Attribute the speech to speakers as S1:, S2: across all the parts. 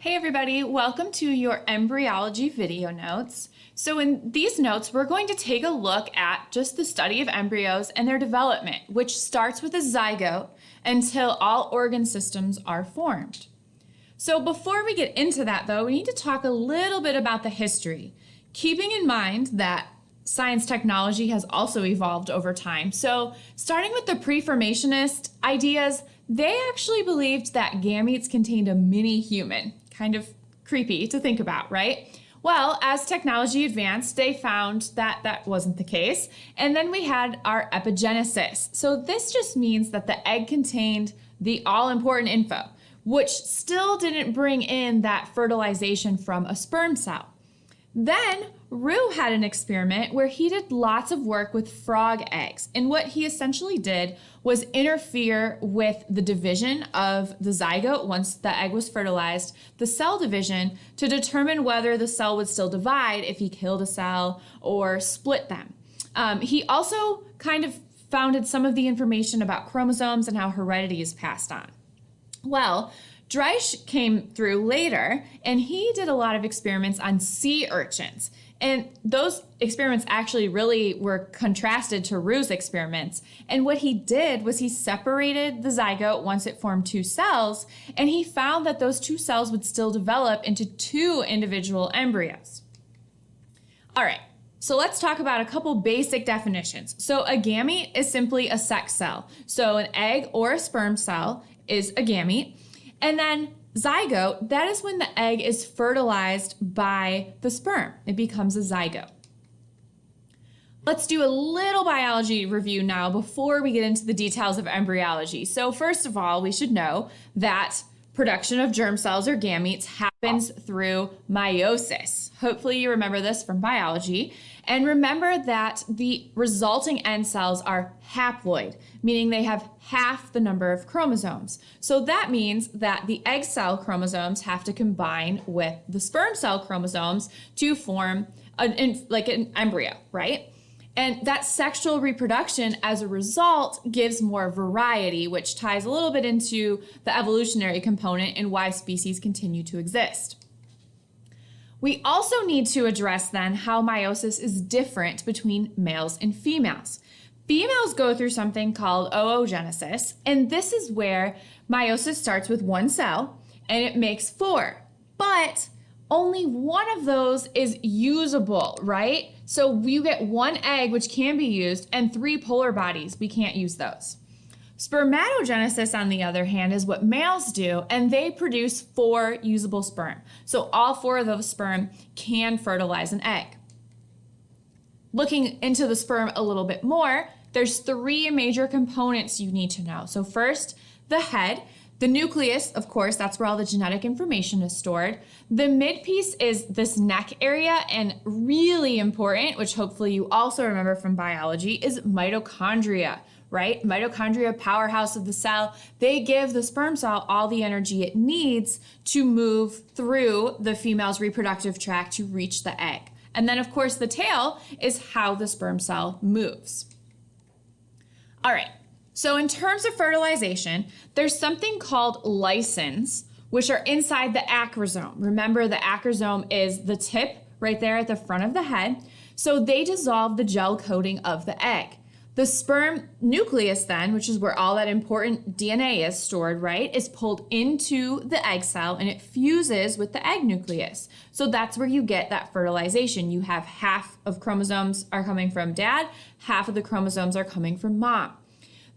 S1: Hey everybody, welcome to your embryology video notes. So in these notes, we're going to take a look at just the study of embryos and their development, which starts with a zygote until all organ systems are formed. So before we get into that though, we need to talk a little bit about the history, keeping in mind that science technology has also evolved over time. So starting with the pre-formationist ideas, they actually believed that gametes contained a mini human. Kind of creepy to think about, right? Well, as technology advanced, they found that that wasn't the case. And then we had our epigenesis. So this just means that the egg contained the all-important info, which still didn't bring in that fertilization from a sperm cell. Then Roux had an experiment where he did lots of work with frog eggs. And what he essentially did was interfere with the division of the zygote once the egg was fertilized, the cell division, to determine whether the cell would still divide if he killed a cell or split them. He also kind of founded some of the information about chromosomes and how heredity is passed on. Well, Dreich came through later, and he did a lot of experiments on sea urchins. And those experiments actually really were contrasted to Roux's experiments. And what he did was he separated the zygote once it formed two cells, and he found that those two cells would still develop into two individual embryos. All right, so let's talk about a couple basic definitions. So a gamete is simply a sex cell. So an egg or a sperm cell is a gamete. And then zygote, that is when the egg is fertilized by the sperm. It becomes a zygote. Let's do a little biology review now before we get into the details of embryology. So first of all, we should know that production of germ cells or gametes happens through meiosis. Hopefully you remember this from biology. And remember that the resulting end cells are haploid, meaning they have half the number of chromosomes. So that means that the egg cell chromosomes have to combine with the sperm cell chromosomes to form an embryo, right? And that sexual reproduction as a result gives more variety, which ties a little bit into the evolutionary component and why species continue to exist. We also need to address then how meiosis is different between males and females. Females go through something called oogenesis, and this is where meiosis starts with one cell and it makes four, but only one of those is usable, right? So you get one egg, which can be used, and three polar bodies. We can't use those. Spermatogenesis, on the other hand, is what males do, and they produce four usable sperm. So all four of those sperm can fertilize an egg. Looking into the sperm a little bit more, there's three major components you need to know. So first, the head. The nucleus, of course, that's where all the genetic information is stored. The midpiece is this neck area, and really important, which hopefully you also remember from biology, is mitochondria, right? Mitochondria, powerhouse of the cell. They give the sperm cell all the energy it needs to move through the female's reproductive tract to reach the egg. And then, of course, the tail is how the sperm cell moves. All right. So in terms of fertilization, there's something called lysins, which are inside the acrosome. Remember, the acrosome is the tip right there at the front of the head. So they dissolve the gel coating of the egg. The sperm nucleus then, which is where all that important DNA is stored, right, is pulled into the egg cell and it fuses with the egg nucleus. So that's where you get that fertilization. You have half of chromosomes are coming from dad, half of the chromosomes are coming from mom.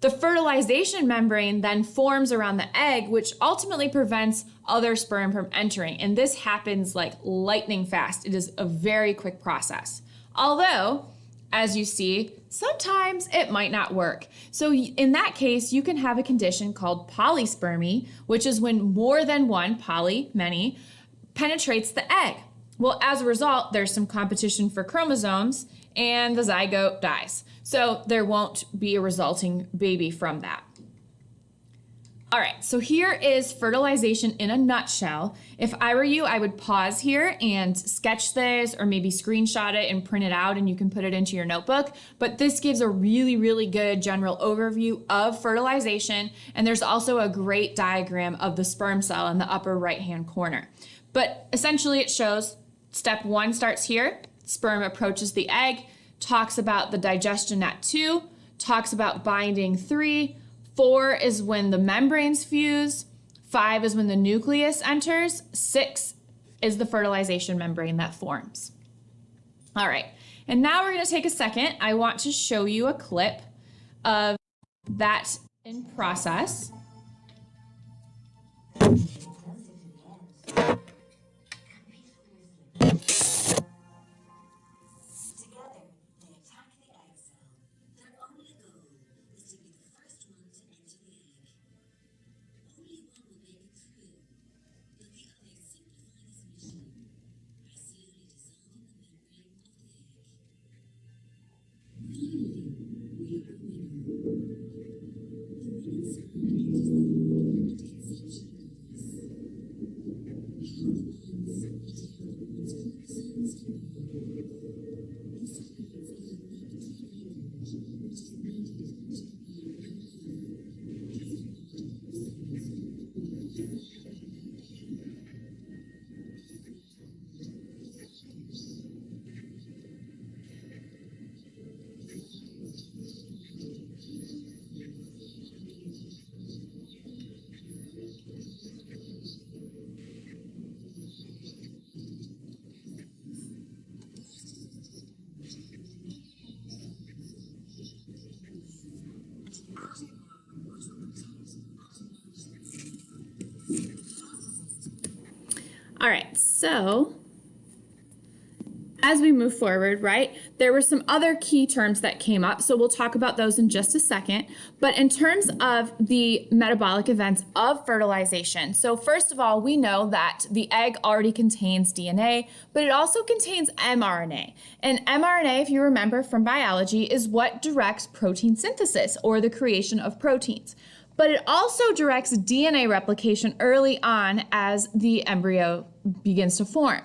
S1: The fertilization membrane then forms around the egg, which ultimately prevents other sperm from entering. And this happens like lightning fast. It is a very quick process. Although, as you see, sometimes it might not work. So in that case, you can have a condition called polyspermy, which is when more than one, poly, many, penetrates the egg. Well, as a result, there's some competition for chromosomes and the zygote dies. So there won't be a resulting baby from that. All right, so here is fertilization in a nutshell. If I were you, I would pause here and sketch this or maybe screenshot it and print it out and you can put it into your notebook. But this gives a really, really good general overview of fertilization. And there's also a great diagram of the sperm cell in the upper right-hand corner. But essentially it shows step 1 starts here. Sperm approaches the egg, talks about the digestion at 2, talks about binding 3, 4 is when the membranes fuse, 5 is when the nucleus enters, 6 is the fertilization membrane that forms. All right, and now we're going to take a second. I want to show you a clip of that in process. All right, so as we move forward, right, there were some other key terms that came up, so we'll talk about those in just a second. But in terms of the metabolic events of fertilization, so first of all, we know that the egg already contains DNA, but it also contains mRNA. And mRNA, if you remember from biology, is what directs protein synthesis or the creation of proteins. But it also directs DNA replication early on as the embryo begins to form.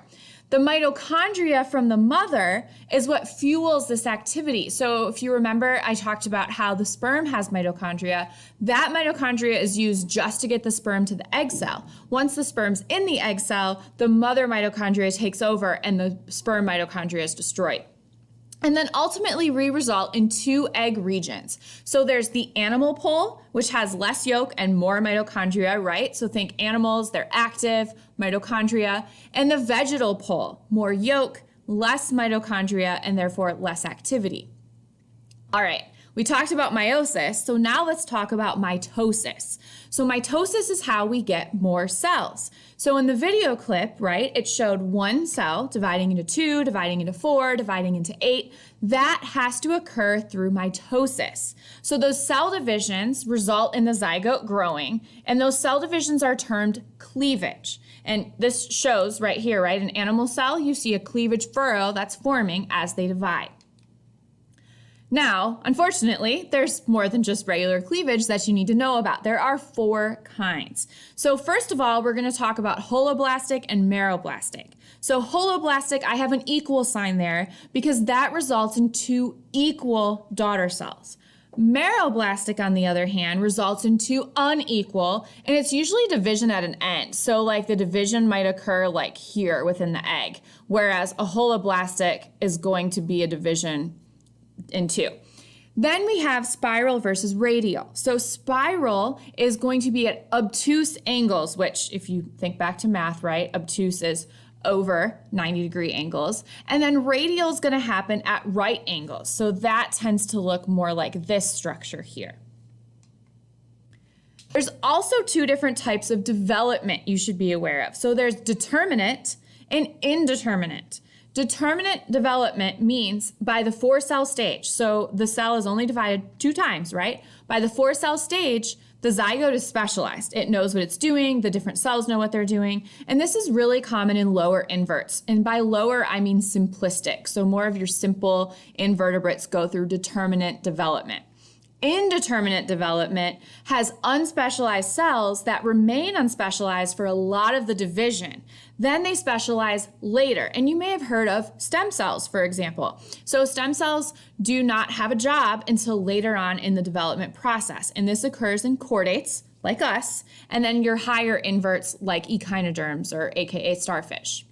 S1: The mitochondria from the mother is what fuels this activity. So if you remember, I talked about how the sperm has mitochondria. That mitochondria is used just to get the sperm to the egg cell. Once the sperm's in the egg cell, the mother mitochondria takes over and the sperm mitochondria is destroyed. And then ultimately we result in 2 egg regions. So there's the animal pole, which has less yolk and more mitochondria, right? So think animals, they're active, mitochondria. And the vegetal pole, more yolk, less mitochondria, and therefore less activity. All right, we talked about meiosis, so now let's talk about mitosis. So mitosis is how we get more cells. So in the video clip, right, it showed 1 cell dividing into 2, dividing into 4, dividing into 8. That has to occur through mitosis. So those cell divisions result in the zygote growing, and those cell divisions are termed cleavage. And this shows right here, right, an animal cell, you see a cleavage furrow that's forming as they divide. Now, unfortunately, there's more than just regular cleavage that you need to know about. There are 4 kinds. So first of all, we're going to talk about holoblastic and meroblastic. So holoblastic, I have an equal sign there because that results in 2 equal daughter cells. Meroblastic, on the other hand, results in 2 unequal, and it's usually division at an end. So like the division might occur like here within the egg, whereas a holoblastic is going to be a division in 2. Then we have spiral versus radial. So spiral is going to be at obtuse angles, which if you think back to math, right, obtuse is over 90-degree angles. And then radial is going to happen at right angles. So that tends to look more like this structure here. There's also 2 different types of development you should be aware of. So there's determinate and indeterminate. Determinate development means by the 4-cell stage, so the cell is only divided 2 times, right? By the 4-cell stage, the zygote is specialized. It knows what it's doing, the different cells know what they're doing, and this is really common in lower inverts. And by lower, I mean simplistic, so more of your simple invertebrates go through determinate development. Indeterminate development has unspecialized cells that remain unspecialized for a lot of the division. Then they specialize later. And you may have heard of stem cells, for example. So stem cells do not have a job until later on in the development process. And this occurs in chordates, like us, and then your higher inverts like echinoderms, or AKA starfish.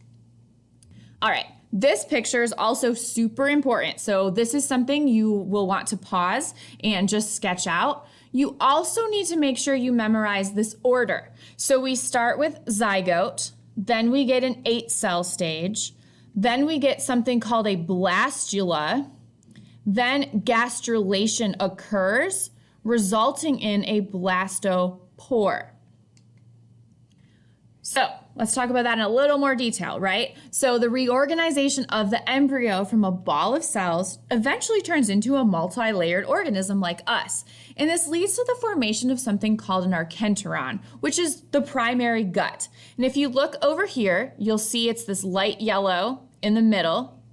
S1: All right. This picture is also super important. So this is something you will want to pause and just sketch out. You also need to make sure you memorize this order. So we start with zygote, then we get an 8-cell stage, then we get something called a blastula, then gastrulation occurs, resulting in a blastopore. So let's talk about that in a little more detail, right? So the reorganization of the embryo from a ball of cells eventually turns into a multi-layered organism like us. And this leads to the formation of something called an archenteron, which is the primary gut. And if you look over here, you'll see it's this light yellow in the middle,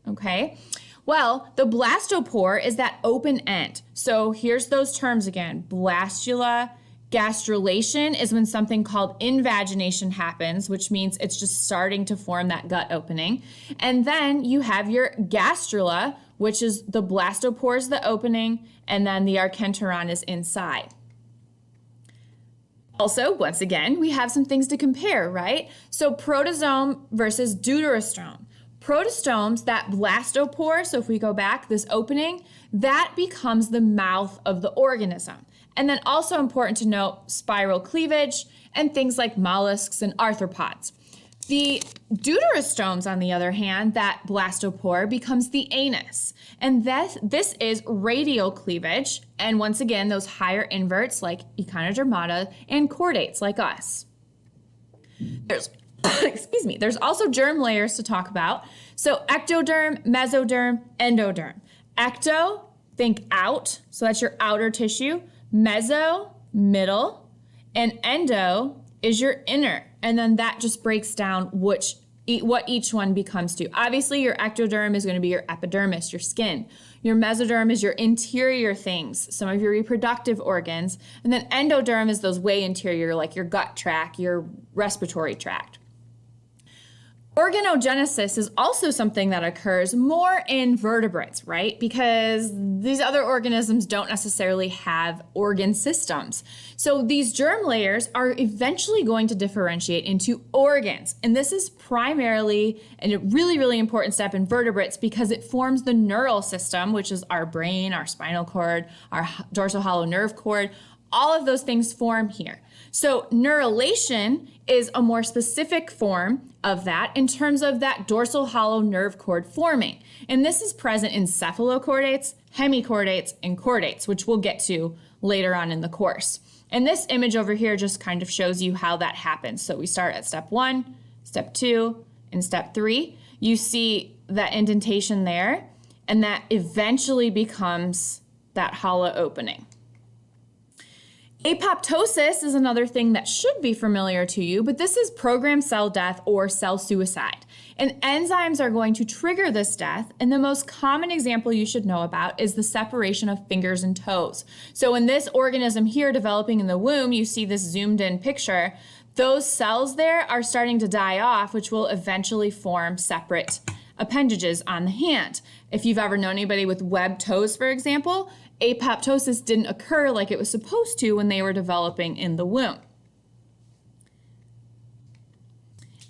S1: okay? Well, the blastopore is that open end. So here's those terms again: blastula. Gastrulation is when something called invagination happens, which means it's just starting to form that gut opening. And then you have your gastrula, which is the blastopore is the opening, and then the archenteron is inside. Also, once again, we have some things to compare, right? So protostome versus deuterostome. Protostomes, that blastopore, so if we go back, this opening, that becomes the mouth of the organism. And then also important to note, spiral cleavage and things like mollusks and arthropods. The deuterostomes, on the other hand, that blastopore becomes the anus. And this is radial cleavage. And once again, those higher inverts like echinodermata and chordates like us. There's also germ layers to talk about. So ectoderm, mesoderm, endoderm. Ecto, think out, so that's your outer tissue. Meso, middle, and endo is your inner. And then that just breaks down what each one becomes to. Obviously, your ectoderm is going to be your epidermis, your skin. Your mesoderm is your interior things, some of your reproductive organs. And then endoderm is those way interior, like your gut tract, your respiratory tract. Organogenesis is also something that occurs more in vertebrates, right? Because these other organisms don't necessarily have organ systems. So these germ layers are eventually going to differentiate into organs. And this is primarily a really, really important step in vertebrates because it forms the neural system, which is our brain, our spinal cord, our dorsal hollow nerve cord. All of those things form here. So neurulation is a more specific form of that in terms of that dorsal hollow nerve cord forming. And this is present in cephalochordates, hemichordates, and chordates, which we'll get to later on in the course. And this image over here just kind of shows you how that happens. So we start at step 1, step 2, and step 3. You see that indentation there, and that eventually becomes that hollow opening. Apoptosis is another thing that should be familiar to you, but this is programmed cell death or cell suicide. And enzymes are going to trigger this death, and the most common example you should know about is the separation of fingers and toes. So in this organism here developing in the womb, you see this zoomed in picture, those cells there are starting to die off, which will eventually form separate appendages on the hand. If you've ever known anybody with webbed toes, for example, apoptosis didn't occur like it was supposed to when they were developing in the womb.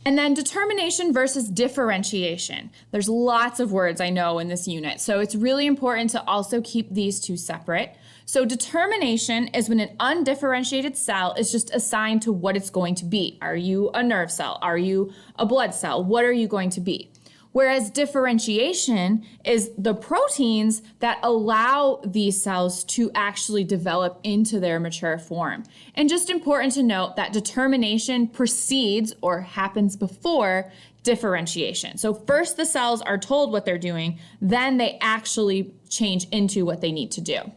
S1: And then determination versus differentiation. There's lots of words I know in this unit, so it's really important to also keep these two separate. So determination is when an undifferentiated cell is just assigned to what it's going to be. Are you a nerve cell? Are you a blood cell? What are you going to be? Whereas differentiation is the proteins that allow these cells to actually develop into their mature form. And just important to note that determination precedes or happens before differentiation. So first the cells are told what they're doing, then they actually change into what they need to do.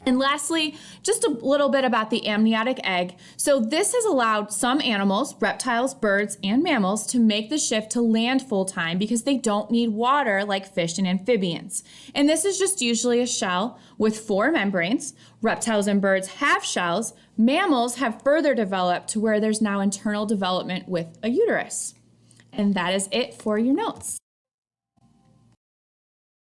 S1: And lastly, just a little bit about the amniotic egg. So this has allowed some animals, reptiles, birds, and mammals to make the shift to land full time because they don't need water like fish and amphibians. And this is just usually a shell with 4 membranes. Reptiles and birds have shells. Mammals have further developed to where there's now internal development with a uterus. And that is it for your notes.